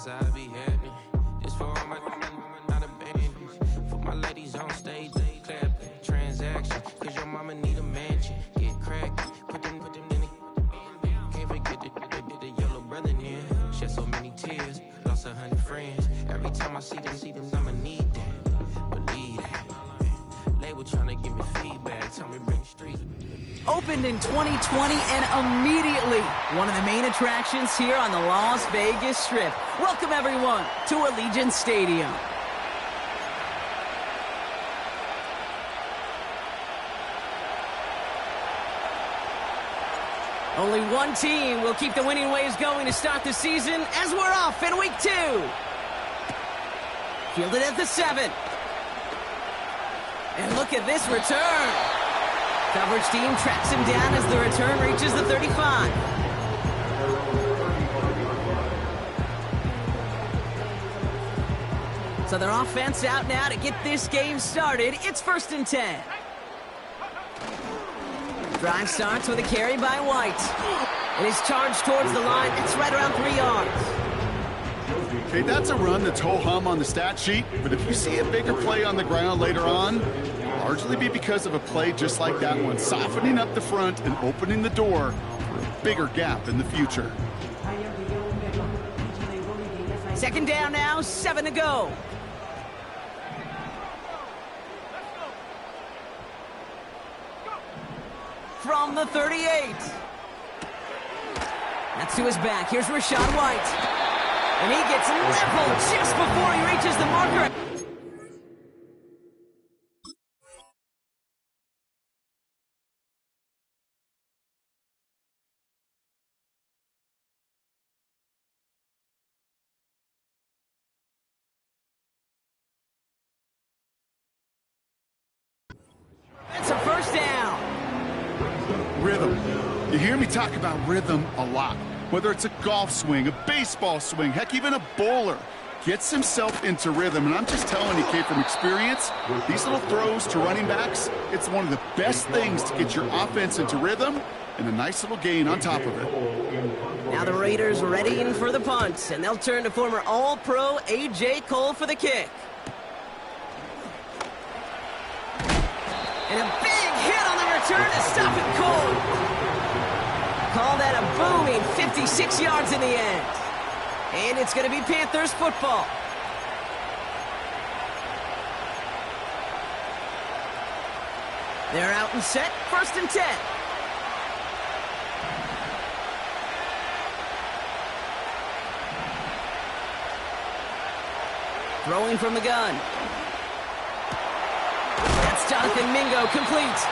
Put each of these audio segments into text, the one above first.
That's how I be happening. This for all my not abandoned. For my ladies on stage, they clapping. Transaction, cause your mama need a mansion. Get cracked, put them in the. Can't forget the yellow brother in. Shed so many tears, lost 100 friends. Every time I see them, I'ma need that. Believe that. Label trying to give me feedback, tell me bring street. Opened in 2020 and immediately one of the main attractions here on the Las Vegas Strip. Welcome everyone to Allegiant Stadium. Only one team will keep the winning waves going to start the season as we're off in week 2. Fielded at the 7. And look at this return. Coverage team tracks him down as the return reaches the 35. So their offense out now to get this game started. It's 1st and 10. Drive starts with a carry by White. And his charge towards the line, it's right around 3 yards. Okay, that's a run that's ho-hum on the stat sheet, but if you see a bigger play on the ground later on, it'll largely be because of a play just like that one, softening up the front and opening the door for a bigger gap in the future. 2nd down now, 7 to go. From the 38. That's to his back. Here's Rachaad White. And he gets leveled just before he reaches the marker. That's a 1st down. Rhythm. You hear me talk about rhythm a lot. Whether it's a golf swing, a baseball swing, heck, even a bowler gets himself into rhythm. And I'm just telling you, Kate, from experience, these little throws to running backs, it's one of the best things to get your offense into rhythm and a nice little gain on top of it. Now the Raiders readying for the punt, and they'll turn to former All-Pro A.J. Cole for the kick. And a big hit on the return to stop it cold. Call that a booming 56 yards in the end. And it's going to be Panthers football. They're out and set, 1st and 10. Throwing from the gun. That's Jonathan Mingo, complete.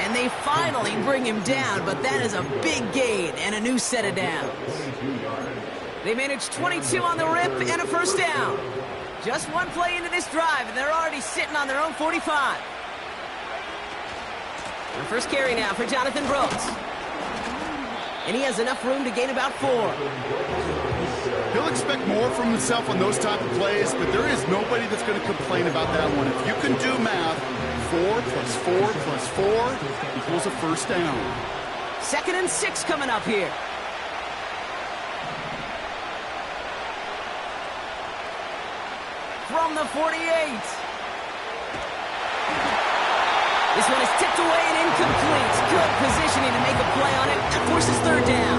And they finally bring him down, but that is a big gain and a new set of downs. They managed 22 on the rip and a 1st down. Just one play into this drive, and they're already sitting on their own 45. The first carry now for Jonathan Brooks. And he has enough room to gain about 4. He'll expect more from himself on those type of plays, but there is nobody that's going to complain about that one. If you can do math, 4 plus 4 plus 4 equals a 1st down. 2nd and 6 coming up here. From the 48. This one is tipped away and incomplete. Good positioning to make a play on it. That forces 3rd down.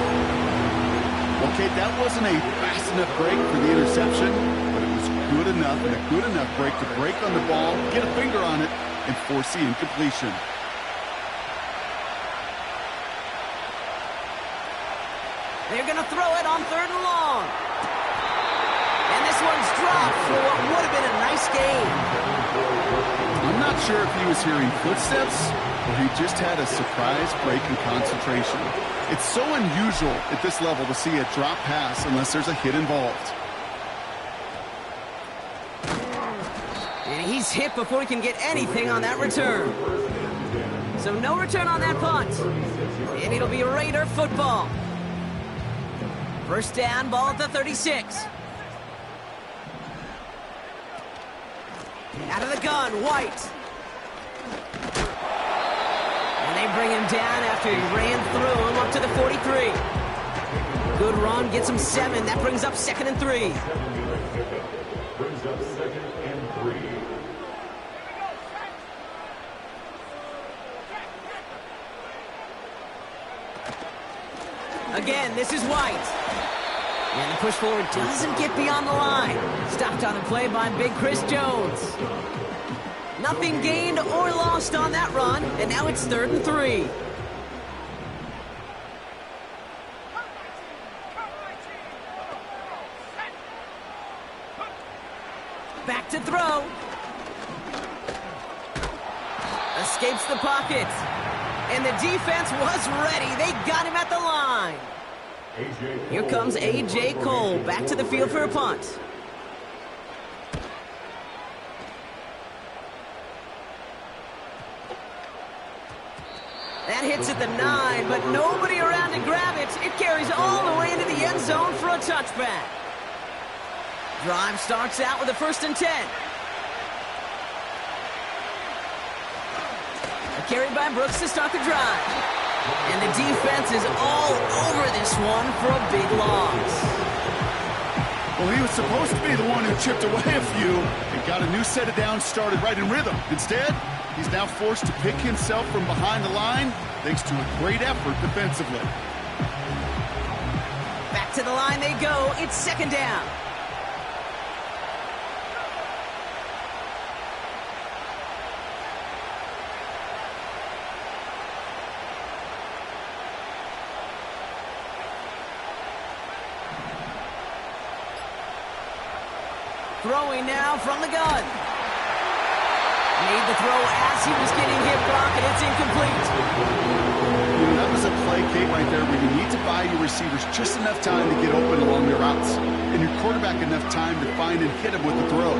Okay, that wasn't a fast enough break for the interception, but it was good enough and a good enough break to break on the ball, get a finger on it, and force the incompletion. They're going to throw it on 3rd and long. And this one's dropped for what would have been a nice gain. I'm not sure if he was hearing footsteps or he just had a surprise break in concentration. It's so unusual at this level to see a drop pass unless there's a hit involved. And he's hit before he can get anything on that return. So no return on that punt. And it'll be Raider football. 1st down, ball at the 36. Out of the gun, White. And they bring him down after he ran through him up to the 43. Good run, gets him 7. That brings up 2nd and 3. Brings up 2nd and 3. Again, this is White. And the push forward doesn't get beyond the line. Stopped on the play by Big Chris Jones. Nothing gained or lost on that run, and now it's 3rd and 3. Back to throw. Escapes the pocket. And the defense was ready. They got him at the line. Here comes A.J. Cole back to the field for a punt. That hits at the 9, but nobody around to grab it. It carries all the way into the end zone for a touchback. Drive starts out with a 1st and 10. A carry by Brooks to start the drive. And the defense is all over this one for a big loss. Well, he was supposed to be the one who chipped away a few and got a new set of downs started right in rhythm. Instead, he's now forced to pick himself from behind the line thanks to a great effort defensively. Back to the line they go. It's 2nd down. Throwing now from the gun. Made the throw as he was getting hit, Brock, and it's incomplete. You know, that was a play, Kate, right there where you need to buy your receivers just enough time to get open along their routes. And your quarterback enough time to find and hit him with the throw.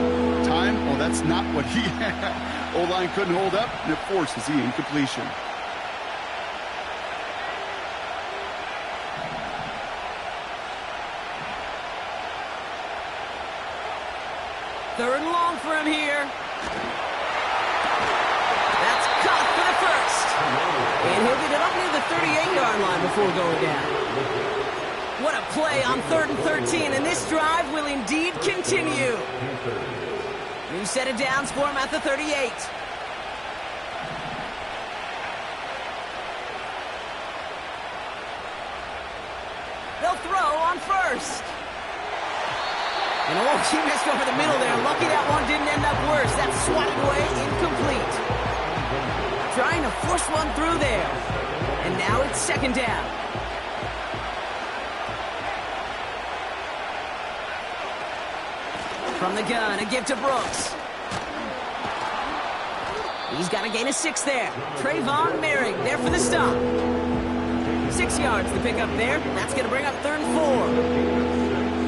Time? Well, that's not what he had. O-line couldn't hold up, and it forces the incompletion. Third and long for him here. That's caught for the 1st. And he'll get it up near the 38-yard line before going down. What a play on 3rd and 13, and this drive will indeed continue. New set of downs for him at the 38. They'll throw on 1st. And oh, he missed over the middle there. Lucky that one didn't end up worse. That's swatted away, incomplete. Trying to force one through there. And now it's 2nd down. From the gun, a give to Brooks. He's got to gain a 6 there. Trayvon Merrick there for the stop. 6 yards to pick up there. That's going to bring up 3rd and 4.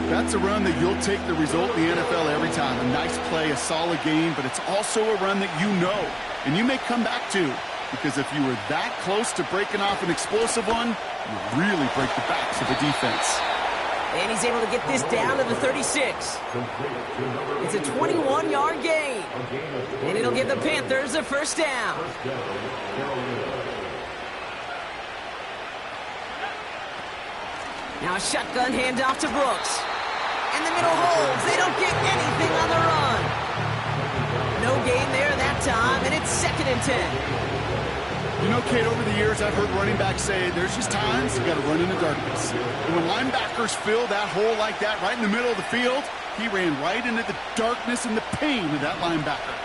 That's a run that you'll take the result in the NFL every time. A nice play, a solid game, but it's also a run that you know, and you may come back to, because if you were that close to breaking off an explosive one, you really break the backs of the defense. And he's able to get this down to the 36. It's a 21-yard gain, and it'll give the Panthers a 1st down. Now a shotgun handoff to Brooks. And the middle holds. They don't get anything on the run. No gain there that time, and it's 2nd and 10. You know, Kate, over the years, I've heard running backs say there's just times you got to run in the darkness. And when linebackers fill that hole like that right in the middle of the field, he ran right into the darkness and the pain of that linebacker.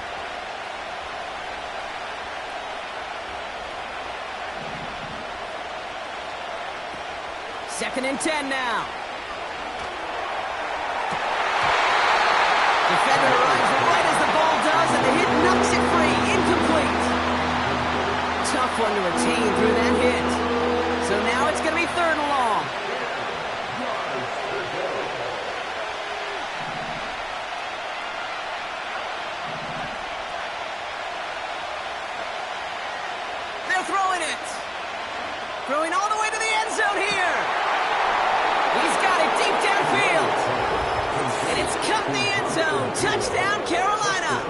Second and 10 now. Defender arrives right as the ball does, and the hit knocks it free. Incomplete. Tough one to retain through that hit. So now it's going to be 3rd and long. They're throwing it. Throwing all the way to the end zone here. He's got it deep downfield. And it's cut in the end zone. Touchdown, Carolina.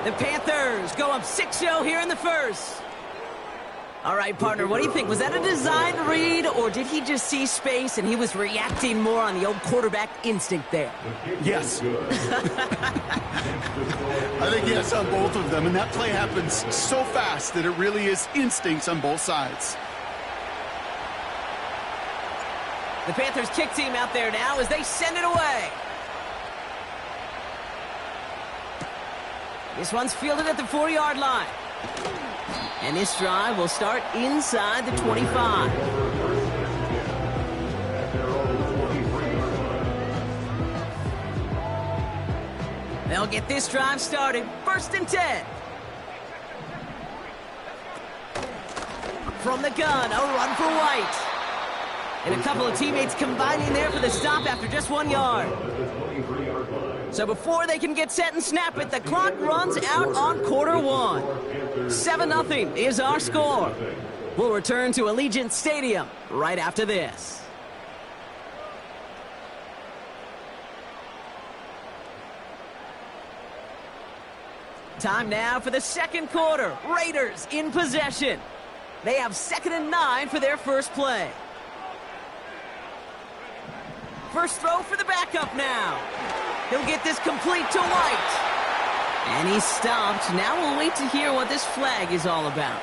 The Panthers go up 6-0 here in the 1st. All right, partner, what do you think? Was that a design read, or did he just see space and he was reacting more on the old quarterback instinct there? Yes. I think yes on both of them, and that play happens so fast that it really is instincts on both sides. The Panthers kick team out there now as they send it away. This one's fielded at the 4-yard line. And this drive will start inside the 25. They'll get this drive started. 1st and 10. From the gun, a run for White. And a couple of teammates combining there for the stop after just 1 yard. So before they can get set and snap it, the clock runs out on quarter one. 7-0 is our score. We'll return to Allegiant Stadium right after this. Time now for the second quarter. Raiders in possession. They have 2nd and 9 for their first play. First throw for the backup now. He'll get this complete to White. And he's stopped. Now we'll wait to hear what this flag is all about.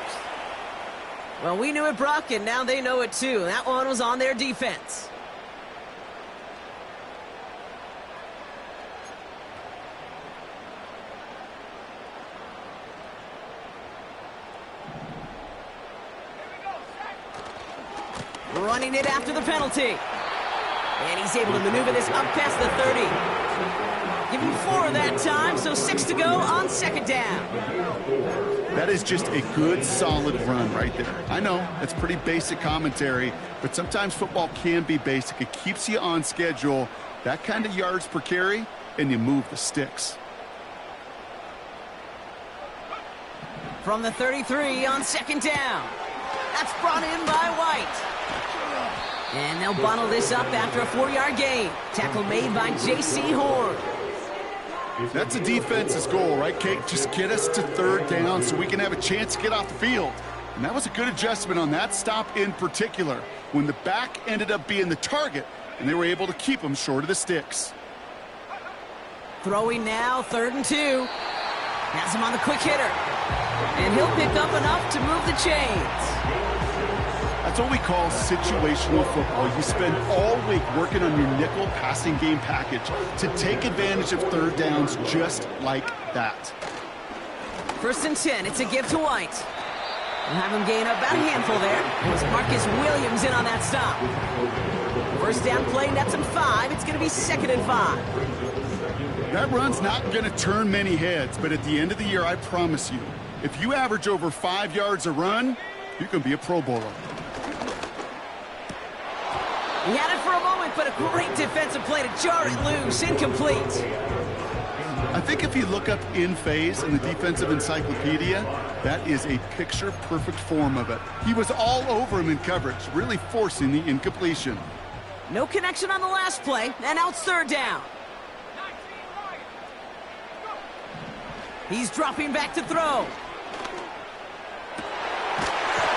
Well, we knew it, Brock, and now they know it too. That one was on their defense. Running it after the penalty. And he's able to maneuver this up past the 30. Give him 4 that time, so 6 to go on 2nd down. That is just a good, solid run right there. I know, it's pretty basic commentary, but sometimes football can be basic. It keeps you on schedule, that kind of yards per carry, and you move the sticks. From the 33 on 2nd down. That's brought in by White. And they'll bundle this up after a 4-yard gain. Tackle made by J.C. Horn. That's a defense's goal, right, Kate? Just get us to 3rd down so we can have a chance to get off the field. And that was a good adjustment on that stop in particular, when the back ended up being the target, and they were able to keep him short of the sticks. Throwing now, 3rd and 2. Has him on the quick hitter. And he'll pick up enough to move the chains. That's what we call situational football. You spend all week working on your nickel passing game package to take advantage of 3rd downs just like that. 1st and 10, it's a give to White. We'll have him gain about a handful there. It was Marcus Williams in on that stop. 1st down play, nets him 5. It's going to be 2nd and 5. That run's not going to turn many heads, but at the end of the year, I promise you, if you average over 5 yards a run, you can be a Pro Bowler. He had it for a moment, but a great defensive play to jar it loose. Incomplete. I think if you look up in phase in the defensive encyclopedia, that is a picture-perfect form of it. He was all over him in coverage, really forcing the incompletion. No connection on the last play, and now it's 3rd down. He's dropping back to throw.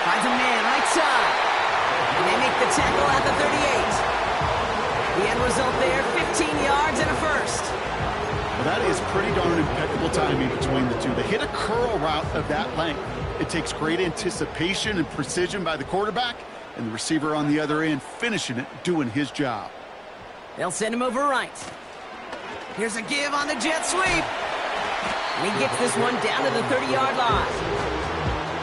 Finds a man right side. And they make the tackle at the 38. The end result there, 15 yards and a 1st. Well, that is pretty darn impeccable timing between the two. They hit a curl route of that length. It takes great anticipation and precision by the quarterback, and the receiver on the other end finishing it, doing his job. They'll send him over right. Here's a give on the jet sweep. And he gets this one down to the 30-yard line.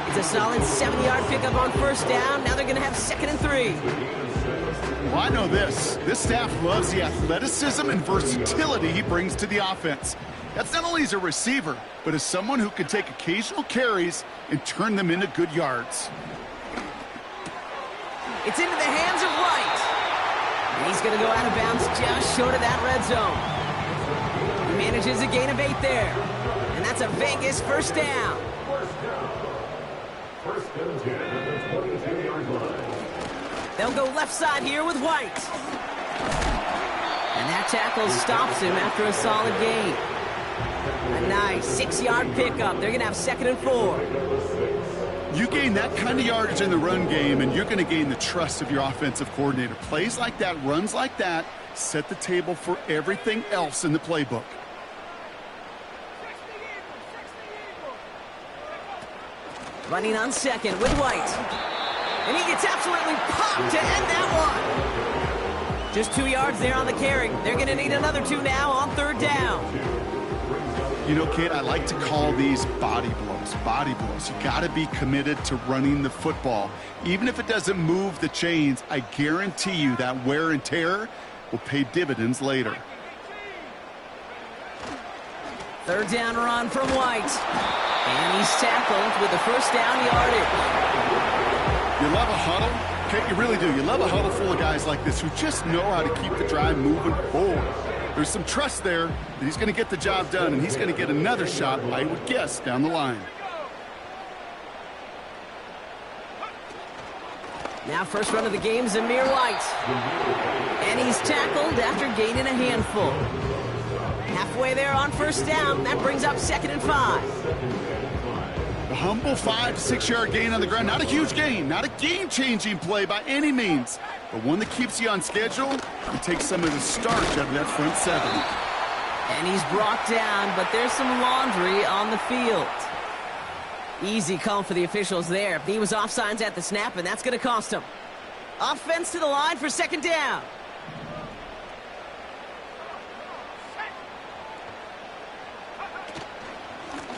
It's a solid 7-yard pickup on 1st down. Now they're going to have 2nd and 3. Well, I know this. This staff loves the athleticism and versatility he brings to the offense. That's not only as a receiver, but as someone who can take occasional carries and turn them into good yards. It's into the hands of White. And he's going to go out of bounds just short of that red zone. He manages a gain of 8 there. And that's a Vegas 1st down. First and 10 at the 22-yard line. They'll go left side here with White. And that tackle stops him after a solid gain. A nice 6-yard pickup. They're going to have 2nd and 4. You gain that kind of yardage in the run game, and you're going to gain the trust of your offensive coordinator. Plays like that, runs like that, set the table for everything else in the playbook. Running on second with White. And he gets absolutely popped to end that one. Just 2 yards there on the carry. They're going to need another 2 now on third down. You know, kid, I like to call these body blows. Body blows. You got to be committed to running the football. Even if it doesn't move the chains, I guarantee you that wear and tear will pay dividends later. Third down run from White. And he's tackled with the first down yardage. You love a huddle? Okay, you really do. You love a huddle full of guys like this who just know how to keep the drive moving forward. There's some trust there that he's going to get the job done, and he's going to get another shot, I would guess, down the line. Now first run of the game, Zamir White. And he's tackled after gaining a handful. Halfway there on first down. That brings up 2nd and 5. A humble 5 to 6 yard gain on the ground. Not a huge gain, not a game-changing play by any means, but one that keeps you on schedule and takes some of the starch out of that front 7. And he's brought down, but there's some laundry on the field. Easy call for the officials there. He was offsides at the snap, and that's going to cost him. Offense to the line for 2nd down.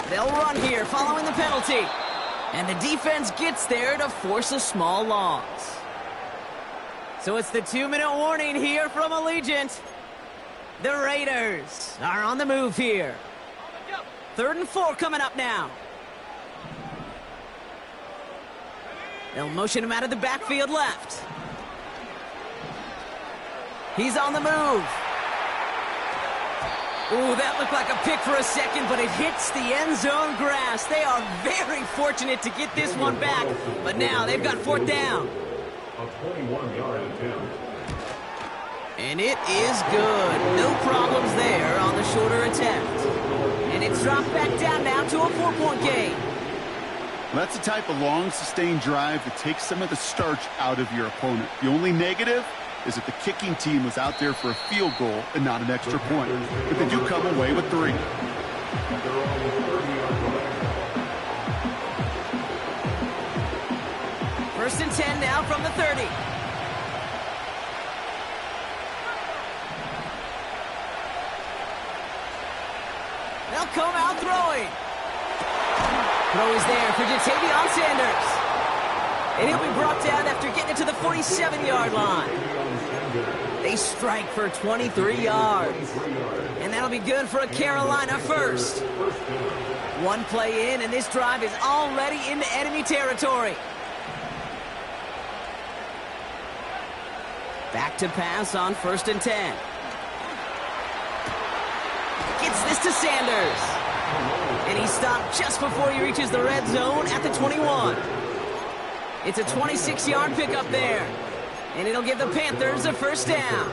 They'll run here following the penalty. And the defense gets there to force a small loss. So it's the 2-minute warning here from Allegiant. The Raiders are on the move here. 3rd and 4 coming up now. They'll motion him out of the backfield left. He's on the move. Ooh, that looked like a pick for a second, but it hits the end zone grass. They are very fortunate to get this one back, but now they've got 4th down. A 21-yard attempt. And it is good. No problems there on the shorter attempt. And it's dropped back down now to a 4-point game. Well, that's the type of long, sustained drive that takes some of the starch out of your opponent. The only negative is that the kicking team was out there for a field goal and not an extra point. But they do come away with 3. First and 10 now from the 30. They'll come out throwing. Throw is there for Jatavion Sanders. And he'll be brought down after getting it to the 47-yard line. They strike for 23 yards. And that'll be good for a Carolina first. One play in, and this drive is already into enemy territory. Back to pass on 1st and 10. Gets this to Sanders. And he stopped just before he reaches the red zone at the 21. It's a 26-yard pickup there. And it'll give the Panthers a first down.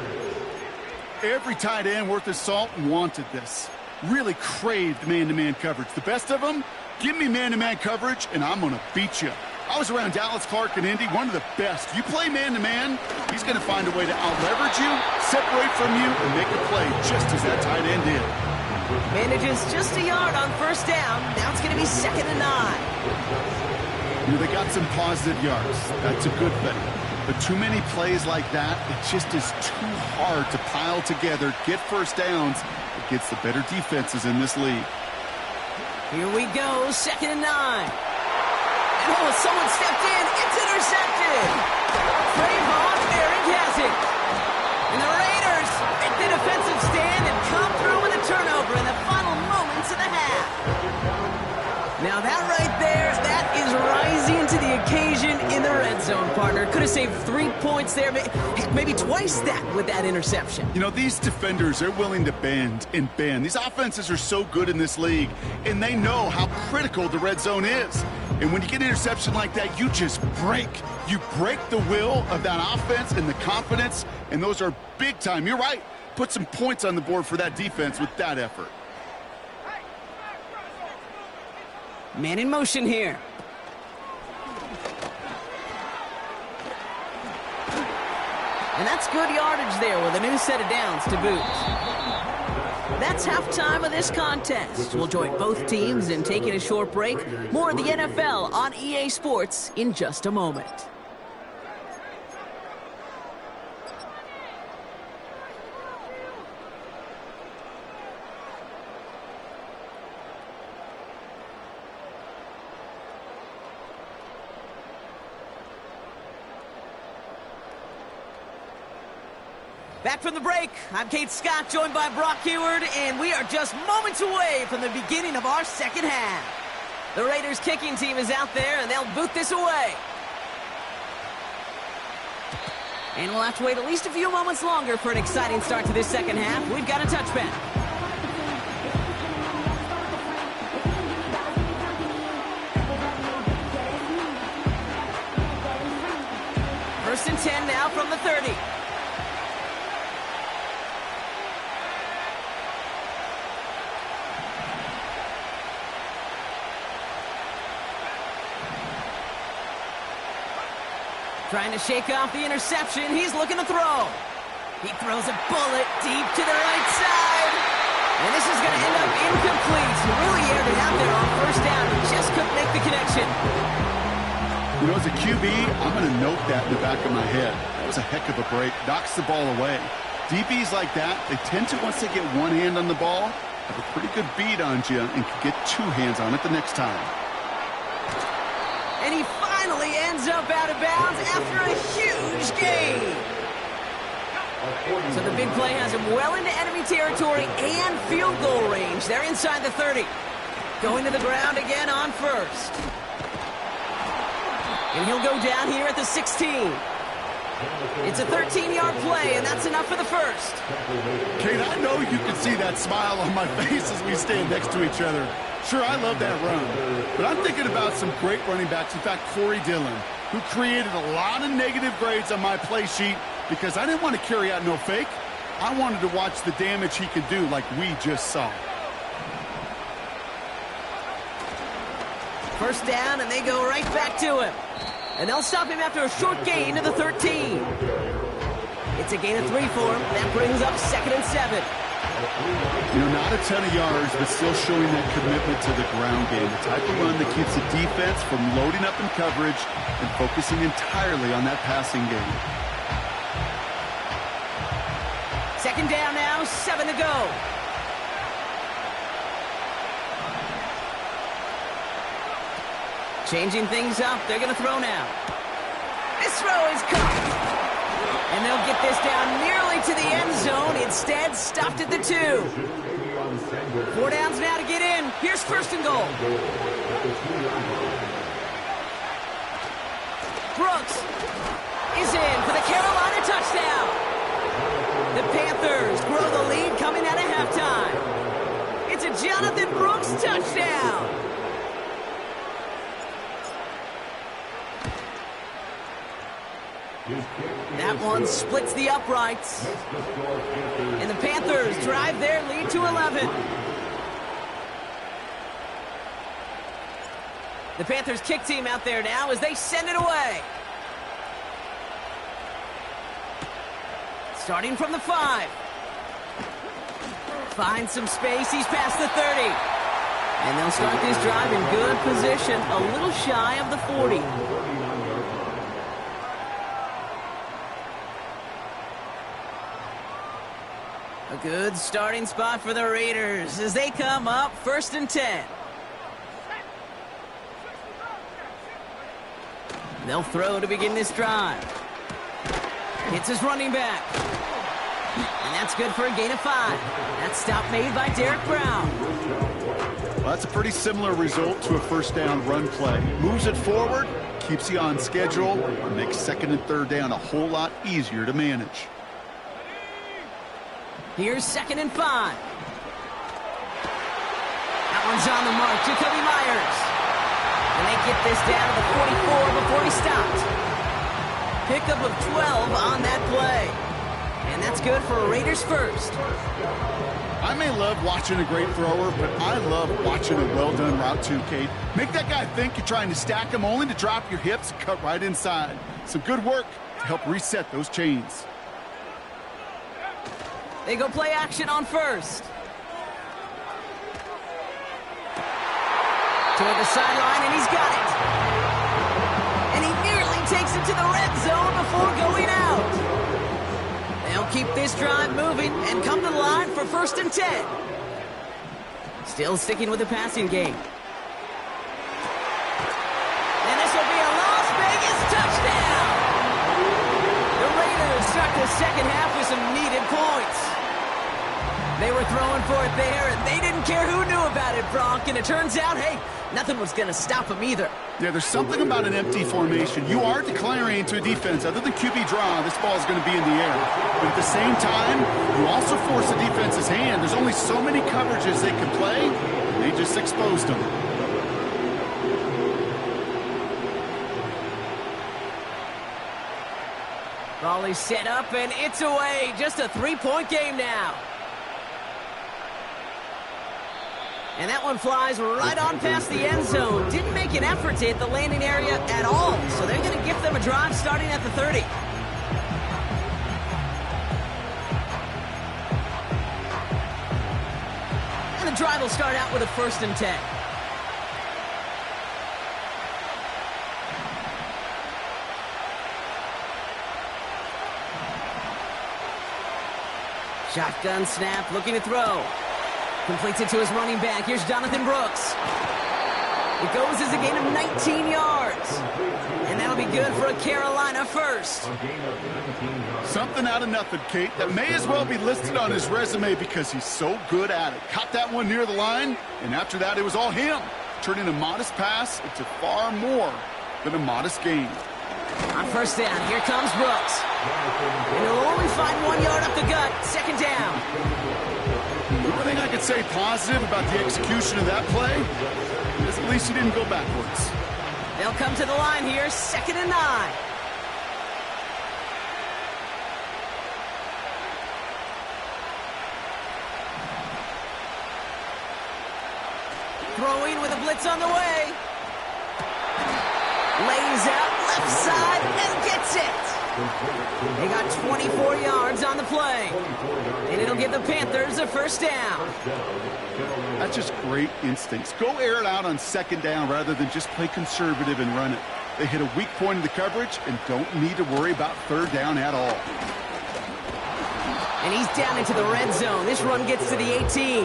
Every tight end worth his salt wanted this. Really craved man-to-man coverage. The best of them, give me man-to-man coverage, and I'm going to beat you. I was around Dallas Clark and Indy, one of the best. You play man-to-man, he's going to find a way to out-leverage you, separate from you, and make a play just as that tight end did. Manages just a yard on first down. Now it's going to be 2nd and 9. You know, they got some positive yards. That's a good thing. But too many plays like that, it just is too hard to pile together, get first downs against the better defenses in this league. Here we go, 2nd and 9. And oh, someone stepped in. It's intercepted. Trayvon Merrick has it. And the Raiders make the defensive stand and come through with a turnover in the final moments of the half. Now that right there, that is rising to the occasion in the red zone, partner. Could have saved 3 points there, maybe twice that with that interception. You know, these defenders, they're willing to bend and bend. These offenses are so good in this league, and they know how critical the red zone is. And when you get an interception like that, you just break. You break the will of that offense and the confidence, and those are big time. You're right. Put some points on the board for that defense with that effort. Man in motion here. And that's good yardage there with a new set of downs to boot. That's halftime of this contest. We'll join both teams in taking a short break. More of the NFL on EA Sports in just a moment. Back from the break, I'm Kate Scott, joined by Brock Huard, and we are just moments away from the beginning of our second half. The Raiders kicking team is out there, and they'll boot this away. And we'll have to wait at least a few moments longer for an exciting start to this second half. We've got a touchback. First and 10 now from the 30. Trying to shake off the interception. He's looking to throw. He throws a bullet deep to the right side. And this is going to end up incomplete. He really aired it out there on first down. He just couldn't make the connection. You know, as a QB, I'm going to note that in the back of my head. That was a heck of a break. Knocks the ball away. DBs like that, they tend to, once they get one hand on the ball, have a pretty good beat on you and can get two hands on it the next time. And he finally ends up out of bounds after a huge gain. So the big play has him well into enemy territory and field goal range. They're inside the 30. Going to the ground again on first. And he'll go down here at the 16. It's a 13-yard play, and that's enough for the first. Kate, I know you can see that smile on my face as we stand next to each other. Sure, I love that run, but I'm thinking about some great running backs. In fact, Corey Dillon, who created a lot of negative grades on my play sheet because I didn't want to carry out no fake. I wanted to watch the damage he could do like we just saw. First down, and they go right back to him. And they'll stop him after a short gain to the 13. It's a gain of 3 for him. That brings up 2nd and 7. You know, not a ton of yards, but still showing that commitment to the ground game. The type of run that keeps the defense from loading up in coverage and focusing entirely on that passing game. 2nd down now, 7 to go. Changing things up, they're going to throw now. This throw is caught. And they'll get this down nearly to the end zone. Instead, stopped at the 2. 4 downs now to get in. Here's 1st and goal. Brooks is in for the Carolina touchdown. The Panthers grow the lead coming out of halftime. It's a Jonathan Brooks touchdown. That one splits the uprights. And the Panthers drive their lead to 11. The Panthers kick team out there now as they send it away. Starting from the 5. Finds some space. He's past the 30. And they'll start this drive in good position, a little shy of the 40. A good starting spot for the Raiders as they come up 1st and 10. They'll throw to begin this drive. Hits his running back. And that's good for a gain of 5. That stop made by Derek Brown. Well, that's a pretty similar result to a first down run play. Moves it forward, keeps you on schedule, and makes 2nd and 3rd down a whole lot easier to manage. Here's 2nd and 5. That one's on the mark. Jacoby Myers. And they get this down to the 44 before he stopped. Pickup of 12 on that play. And that's good for a Raiders first. I may love watching a great thrower, but I love watching a well-done route too, Kate. Make that guy think you're trying to stack him only to drop your hips and cut right inside. Some good work to help reset those chains. They go play action on first. Toward the sideline, and he's got it. And he nearly takes it to the red zone before going out. They'll keep this drive moving and come to the line for 1st and 10. Still sticking with the passing game. And this will be a Las Vegas touchdown. The Raiders start the second half with some needed points. They were throwing for it there, and they didn't care who knew about it, Bronk. And it turns out, hey, nothing was going to stop them either. Yeah, there's something about an empty formation. You are declaring to a defense, other than QB draw, this ball is going to be in the air. But at the same time, you also force the defense's hand. There's only so many coverages they can play, and they just exposed them. Raleigh set up, and it's away. Just a 3-point game now. And that one flies right on past the end zone. Didn't make an effort to hit the landing area at all. So they're going to give them a drive starting at the 30. And the drive will start out with a 1st and 10. Shotgun snap, looking to throw. Completes it to his running back. Here's Jonathan Brooks. It goes as a gain of 19 yards. And that'll be good for a Carolina first. Something out of nothing, Kate. That may as well be listed on his resume because he's so good at it. Caught that one near the line, and after that, it was all him. Turning a modest pass into far more than a modest gain. On 1st down, here comes Brooks. And he'll only find 1 yard up the gut. 2nd down. The one thing I could say positive about the execution of that play is at least he didn't go backwards. They'll come to the line here, 2nd and 9. Throwing with a blitz on the way. Lays out left side and gets it. They got 24 yards on the play. And it'll give the Panthers a 1st down. That's just great instincts. Go air it out on 2nd down rather than just play conservative and run it. They hit a weak point in the coverage and don't need to worry about 3rd down at all. And he's down into the red zone. This run gets to the 18.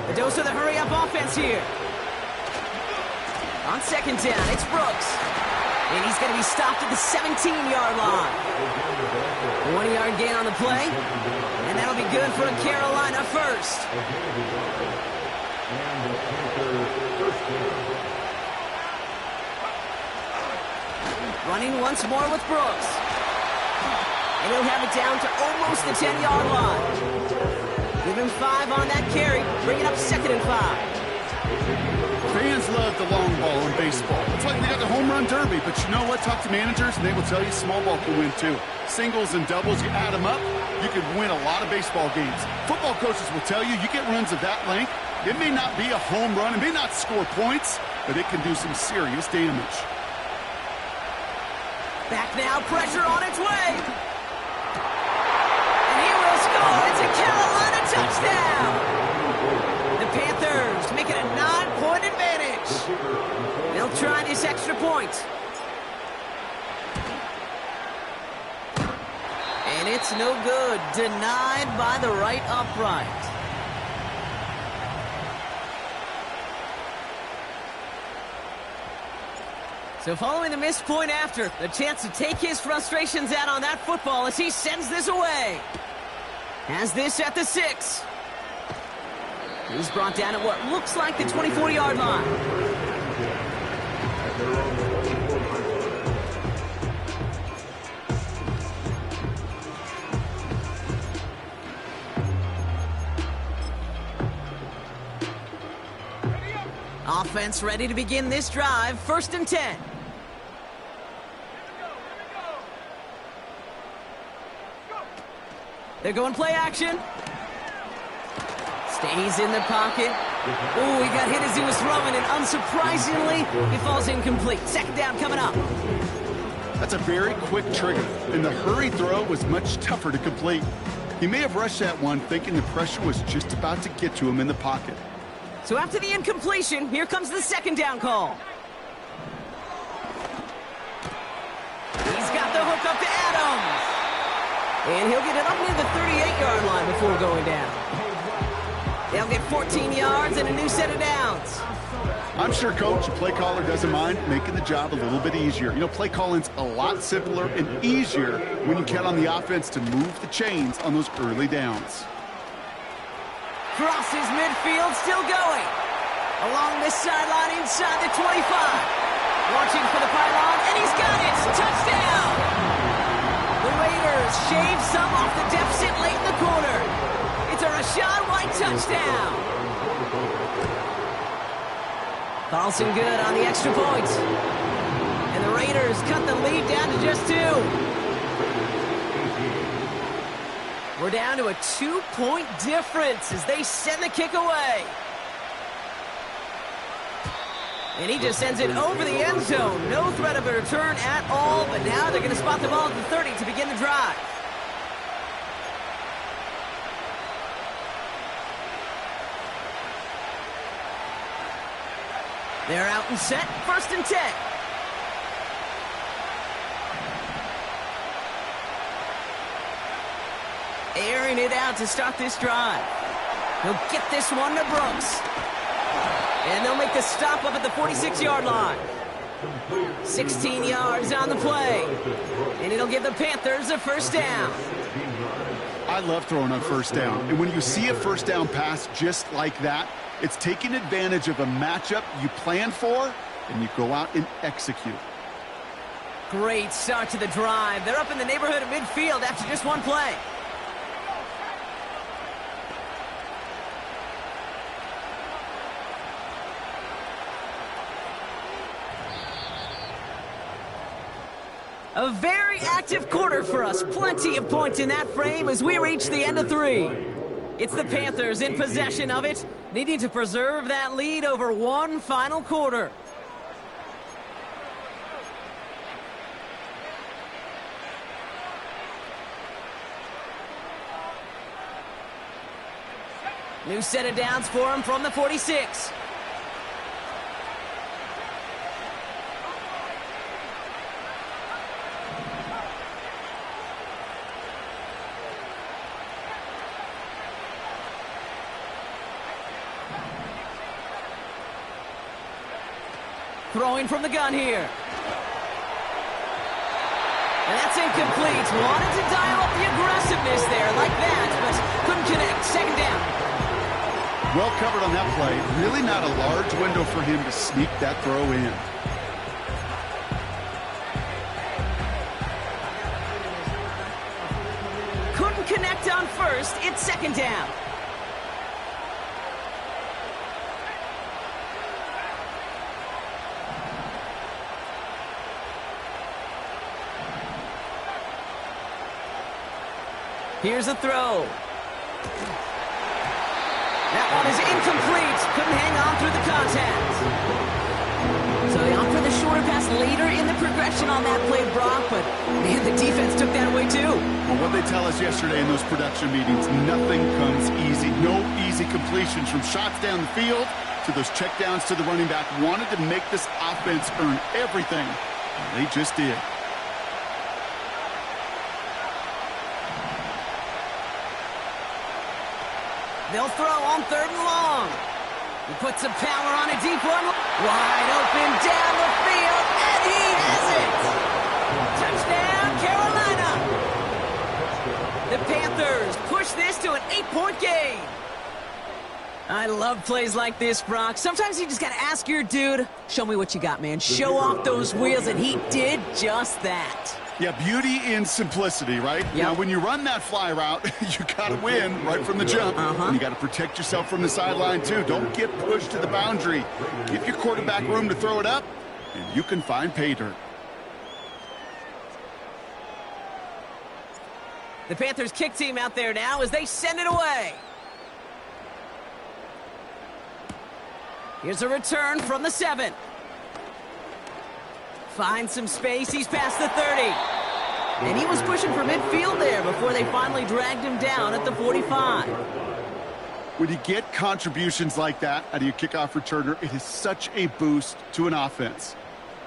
The dose of the hurry-up offense here. On 2nd down, it's Brooks. And he's going to be stopped at the 17-yard line. 1-yard gain on the play. And that'll be good for a Carolina first. Running once more with Brooks. And he'll have it down to almost the 10-yard line. Give him 5 on that carry. Bring it up 2nd and 5. Fans love the long ball in baseball. It's like they got the home run derby, but you know what? Talk to managers, and they will tell you small ball can win too. Singles and doubles, you add them up, you can win a lot of baseball games. Football coaches will tell you, you get runs of that length, it may not be a home run, it may not score points, but it can do some serious damage. Back now, pressure on its way. And he will score. It's a Carolina touchdown. The Panthers make it a 9-point advantage. They'll try this extra point. And it's no good. Denied by the right upright. So following the missed point after, the chance to take his frustrations out on that football as he sends this away. Has this at the 6. He's brought down at what looks like the 24-yard line. Offense ready to begin this drive. 1st and 10. They're going play action. Stays in the pocket. Oh, he got hit as he was throwing, and unsurprisingly, he falls incomplete. 2nd down coming up. That's a very quick trigger, and the hurry throw was much tougher to complete. He may have rushed that one thinking the pressure was just about to get to him in the pocket. So after the incompletion, here comes the second down call. He's got the hook up to Adams. And he'll get it up near the 38-yard line before going down. They'll get 14 yards and a new set of downs. I'm sure, Coach, the play caller doesn't mind making the job a little bit easier. You know, play calling's a lot simpler and easier when you count on the offense to move the chains on those early downs. Crosses midfield, still going. Along this sideline inside the 25. Launching for the pylon, and he's got it! Touchdown! The Raiders shave some off the deficit late in the quarter. It's a Rachaad White touchdown. Carlson good on the extra point. And the Raiders cut the lead down to just 2. We're down to a 2-point difference as they send the kick away. And he just sends it over the end zone. No threat of a return at all, but now they're going to spot the ball at the 30 to begin the drive. They're out and set, 1st and 10. Airing it out to start this drive. He'll get this one to Brooks. And they'll make the stop up at the 46-yard line. 16 yards on the play. And it'll give the Panthers a first down. I love throwing on first down. And when you see a first down pass just like that, it's taking advantage of a matchup you plan for, and you go out and execute. Great start to the drive. They're up in the neighborhood of midfield after just one play. A very active quarter for us. Plenty of points in that frame as we reach the end of 3. It's the Panthers in possession of it, needing to preserve that lead over one final quarter. New set of downs for him from the 46. Throwing from the gun here. And that's incomplete. Wanted to dial up the aggressiveness there like that, but couldn't connect. Second down. Well covered on that play. Really not a large window for him to sneak that throw in. Couldn't connect on first. It's second down. Here's a throw. That one is incomplete. Couldn't hang on through the contact. So they opt for the shorter pass later in the progression on that play, Brock, but man, the defense took that away too. Well, what they tell us yesterday in those production meetings, nothing comes easy. No easy completions from shots down the field to those checkdowns to the running back. Wanted to make this offense earn everything. And they just did. They'll throw on 3rd and long. He puts some power on a deep one. Wide open down the field, and he has it! Touchdown, Carolina! The Panthers push this to an 8-point game. I love plays like this, Brock. Sometimes you just got to ask your dude, show me what you got, man. Show off those wheels, and he did just that. Yeah, beauty in simplicity, right? Yep. Now, when you run that fly route, you got to win right from the jump. And you got to protect yourself from the sideline, too. Don't get pushed to the boundary. Give your quarterback room to throw it up, and you can find pay dirt. The Panthers kick team out there now as they send it away. Here's a return from the 7. Finds some space. He's past the 30. And he was pushing for midfield there before they finally dragged him down at the 45. When you get contributions like that out of your kickoff returner, it is such a boost to an offense.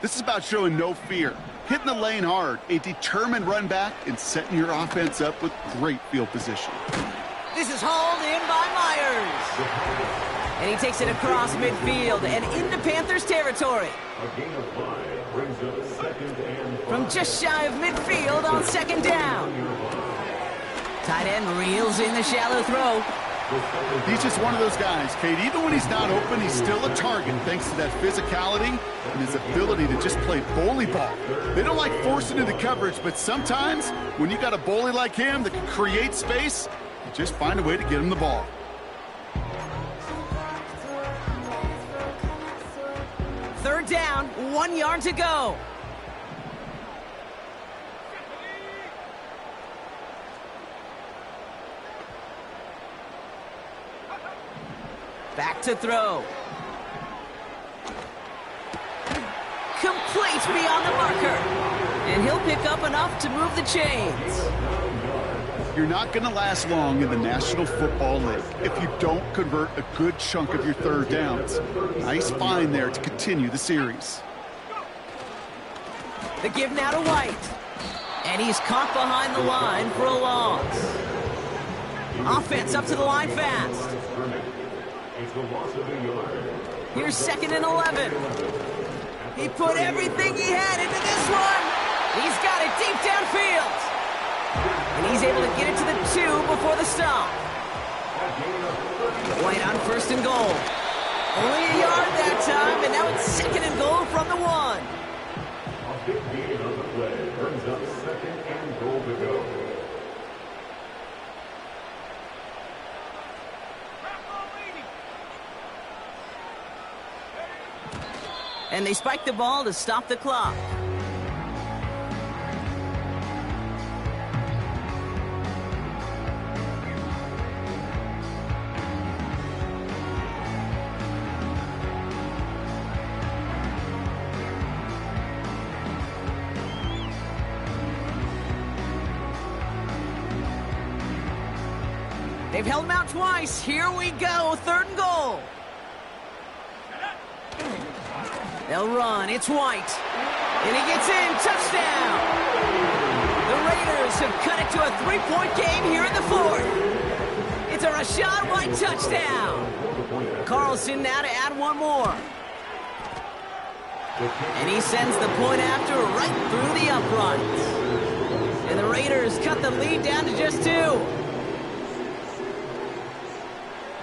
This is about showing no fear, hitting the lane hard, a determined run back, and setting your offense up with great field position. This is hauled in by Myers. And he takes it across midfield and into Panthers territory. A gain of 5 brings up second and 5. From just shy of midfield on second down. Tight end reels in the shallow throw. He's just one of those guys, Kate. Even when he's not open, he's still a target thanks to that physicality and his ability to just play bully ball. They don't like forcing into coverage, but sometimes when you got a bully like him that can create space, you just find a way to get him the ball. Third down, 1 yard to go. Back to throw. Complete beyond the marker. And he'll pick up enough to move the chains. You're not going to last long in the National Football League if you don't convert a good chunk of your third downs. Nice find there to continue the series. The give now to White. And he's caught behind the line for a loss. Offense up to the line fast. It's the loss of a yard. Here's second and 11. He put everything he had into this one. He's got it deep downfield. And he's able to get it to the 2 before the stop. White on first and goal. Only a yard that time, and now it's second and goal from the 1. A big gain on the play brings up second and goal to go. And they spike the ball to stop the clock. They've held him out twice. Here we go, third and goal. They'll run. It's White. And he gets in. Touchdown. The Raiders have cut it to a 3-point game here in the 4th. It's a Rachaad White touchdown. Carlson now to add one more. And he sends the point after right through the uprights. And the Raiders cut the lead down to just 2.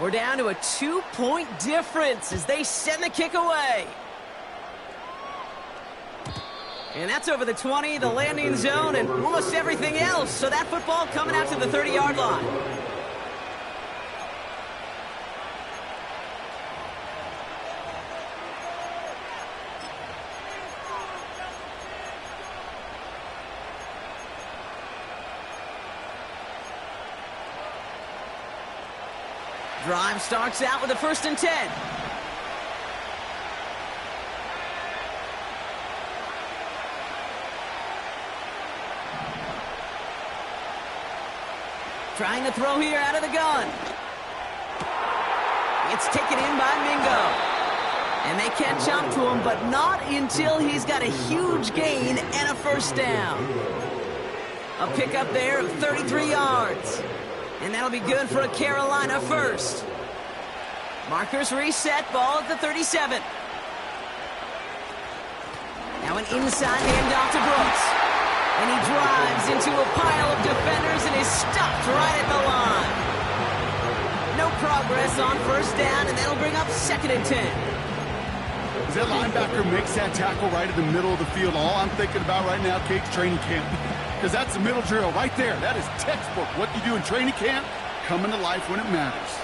We're down to a 2-point difference as they send the kick away. And that's over the 20, the landing zone, and almost everything else. So that football coming out to the 30-yard line. Drive starts out with a 1st and 10. Trying to throw here out of the gun. It's taken in by Mingo. And they catch up to him, but not until he's got a huge gain and a first down. A pickup there of 33 yards. And that'll be good for a Carolina first. Markers reset, ball at the 37. Now an inside handoff to Brooks. And he drives into a pile of defenders and is stopped right at the line. No progress on first down, and that'll bring up 2nd and 10. As that linebacker makes that tackle right in the middle of the field, all I'm thinking about right now, Kate's training camp. Because that's the middle drill right there. That is textbook. What you do in training camp, coming to life when it matters.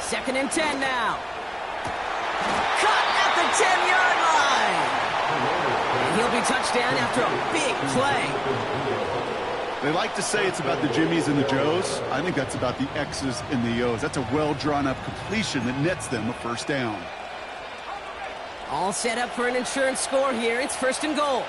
Second and 10 now. Caught at the 10-yard line. And he'll be touchdown after a big play. They like to say it's about the Jimmies and the Joes. I think that's about the X's and the O's. That's a well-drawn-up completion that nets them a first down. All set up for an insurance score here. It's 1st and goal.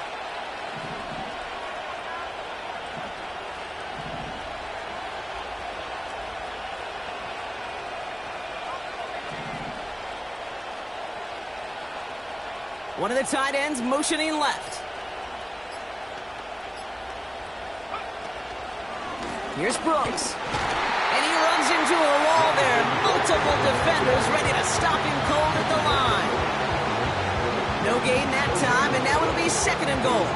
One of the tight ends motioning left. Here's Brooks. And he runs into a wall there. Multiple defenders ready to stop him cold at the line. No gain that time, and now it'll be 2nd and goal.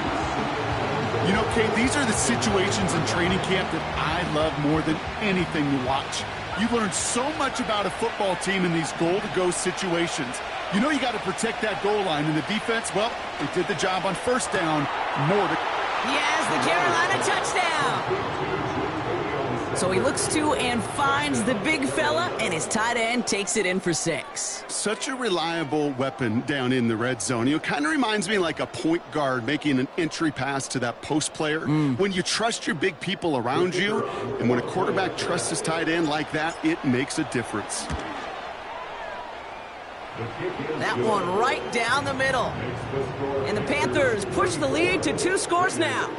You know, Kate, these are the situations in training camp that I love more than anything to watch. You learn so much about a football team in these goal-to-go situations. You know you got to protect that goal line, and the defense, well, they did the job on 1st down. More to... He has the Carolina touchdown. So he looks to and finds the big fella, and his tight end takes it in for 6. Such a reliable weapon down in the red zone. You know, kind of reminds me like a point guard making an entry pass to that post player. When you trust your big people around you, and when a quarterback trusts his tight end like that, it makes a difference. That one right down the middle. And the Panthers push the lead to 2 scores now.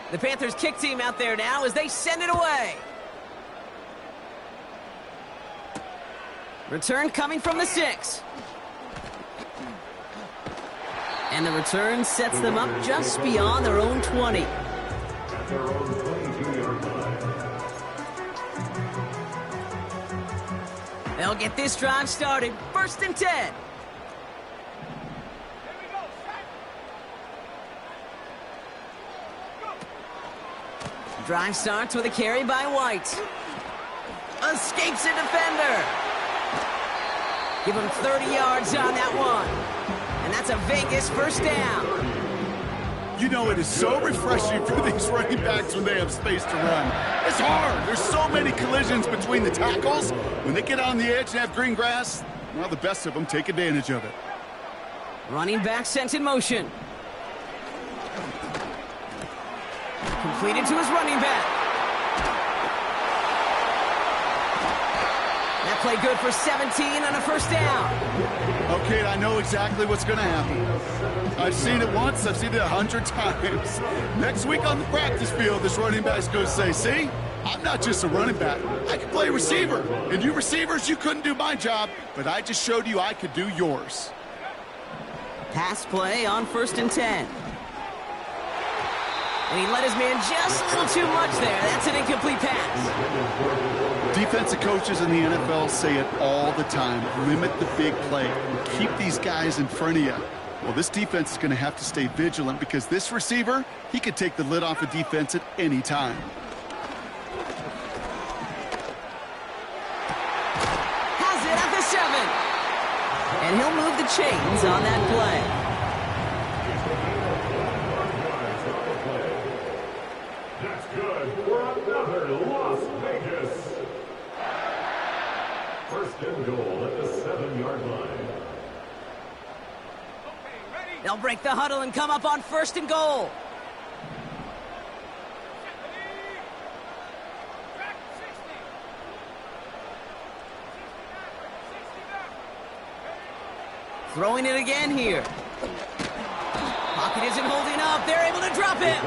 The Panthers kick team out there now as they send it away. Return coming from the 6. And the return sets them up just beyond their own 20. They'll get this drive started. 1st and 10. Drive starts with a carry by White. Escapes a defender. Give him 30 yards on that one. And that's a Vegas 1st down. You know, it is so refreshing for these running backs when they have space to run. It's hard. There's so many collisions between the tackles. When they get on the edge and have green grass, well, the best of them take advantage of it. Running back sent in motion. Completed to his running back. That play good for 17 on a 1st down. Okay, I know exactly what's going to happen. I've seen it once, I've seen it 100 times. Next week on the practice field, this running back's going to say, see, I'm not just a running back. I can play receiver. And you receivers, you couldn't do my job, but I just showed you I could do yours. Pass play on 1st and 10. And he let his man just a little too much there. That's an incomplete pass. Defensive coaches in the NFL say it all the time. Limit the big play. Keep these guys in front of you. Well, this defense is going to have to stay vigilant because this receiver, he could take the lid off a defense at any time. Has it at the 7. And he'll move the chains on that play. That's good for another Las Vegas. 1st and goal at the 7-yard line. They'll break the huddle and come up on 1st and goal. Throwing it again here. Pocket isn't holding up. They're able to drop him.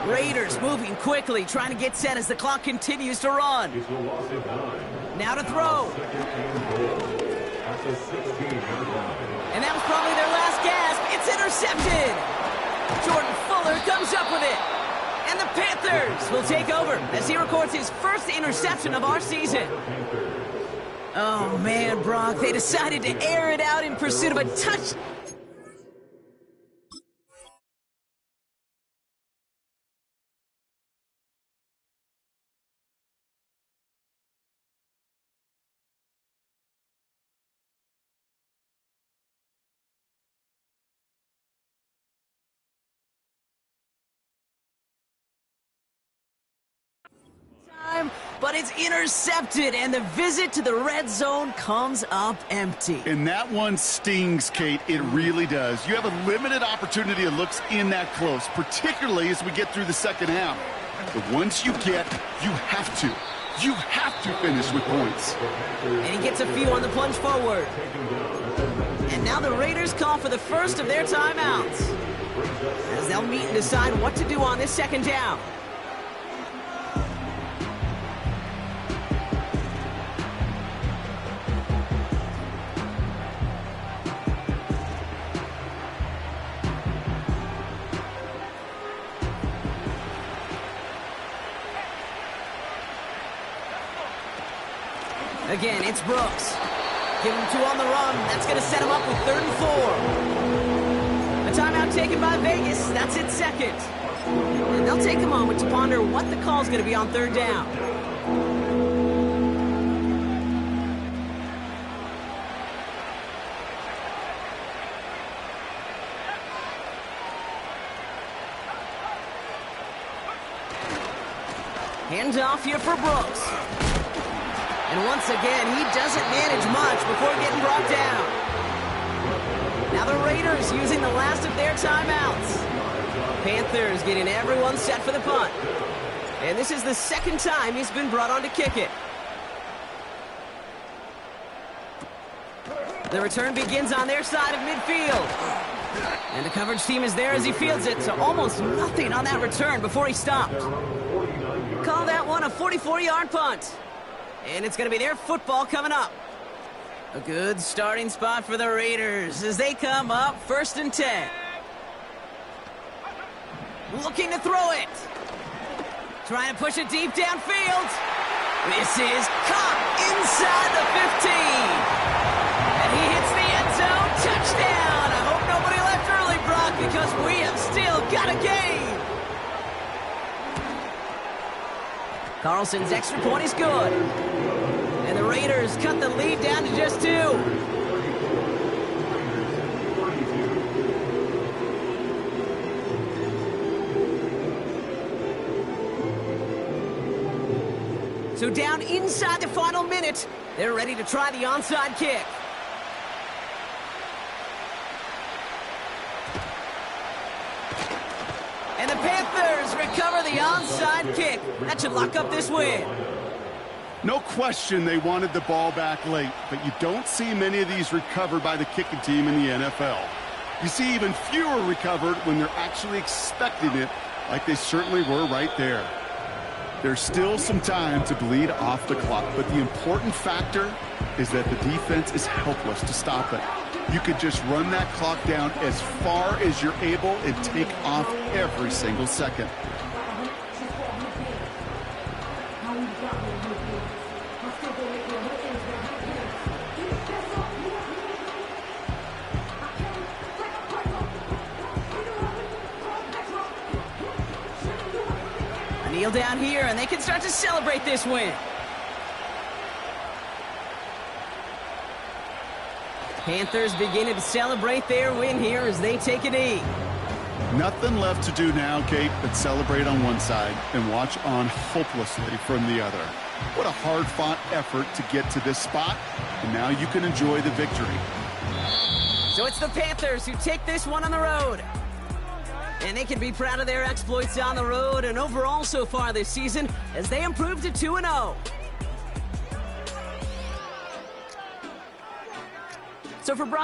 Raiders moving quickly, trying to get set as the clock continues to run. Now to throw. And that was probably their last gasp. It's intercepted. Jordan Fuller comes up with it. And the Panthers will take over as he records his 1st interception of our season. Oh, man, Brock, they decided to air it out in pursuit of a touch. But it's intercepted, and the visit to the red zone comes up empty. And that one stings, Kate. It really does. You have a limited opportunity of looks in that close, particularly as we get through the 2nd half. The ones you get, you have to. You have to finish with points. And he gets a few on the plunge forward. And now the Raiders call for the first of their timeouts, as they'll meet and decide what to do on this second down. Again, it's Brooks. Give him 2 on the run. That's going to set him up with 3rd and 4. A timeout taken by Vegas. That's its second. And they'll take a moment to ponder what the call's going to be on 3rd down. Hands off here for Brooks. And once again, he doesn't manage much before getting brought down. Now the Raiders using the last of their timeouts. Panthers getting everyone set for the punt. And this is the second time he's been brought on to kick it. The return begins on their side of midfield. And the coverage team is there as he fields it, so almost nothing on that return before he stopped. Call that one a 44-yard punt. And it's going to be their football coming up. A good starting spot for the Raiders as they come up 1st and 10. Looking to throw it. Trying to push it deep downfield. This is caught inside the 15. And he hits the end zone. Touchdown. I hope nobody left early, Brock, because we have still got a game. Carlson's extra point is good. And the Raiders cut the lead down to just 2. So down inside the final minute, they're ready to try the onside kick. And the Panthers recover the onside kick. That should lock up this win. No question they wanted the ball back late, but you don't see many of these recovered by the kicking team in the NFL. You see even fewer recovered when they're actually expecting it, like they certainly were right there. There's still some time to bleed off the clock, but the important factor is that the defense is helpless to stop it. You could just run that clock down as far as you're able and take off every single second. Kneel down here, and they can start to celebrate this win. Panthers beginning to celebrate their win here as they take a knee. Nothing left to do now, Kate, but celebrate on one side and watch on hopelessly from the other. What a hard-fought effort to get to this spot, and now you can enjoy the victory. So it's the Panthers who take this one on the road. And they can be proud of their exploits on the road and overall so far this season as they improve to 2-0. So for Brock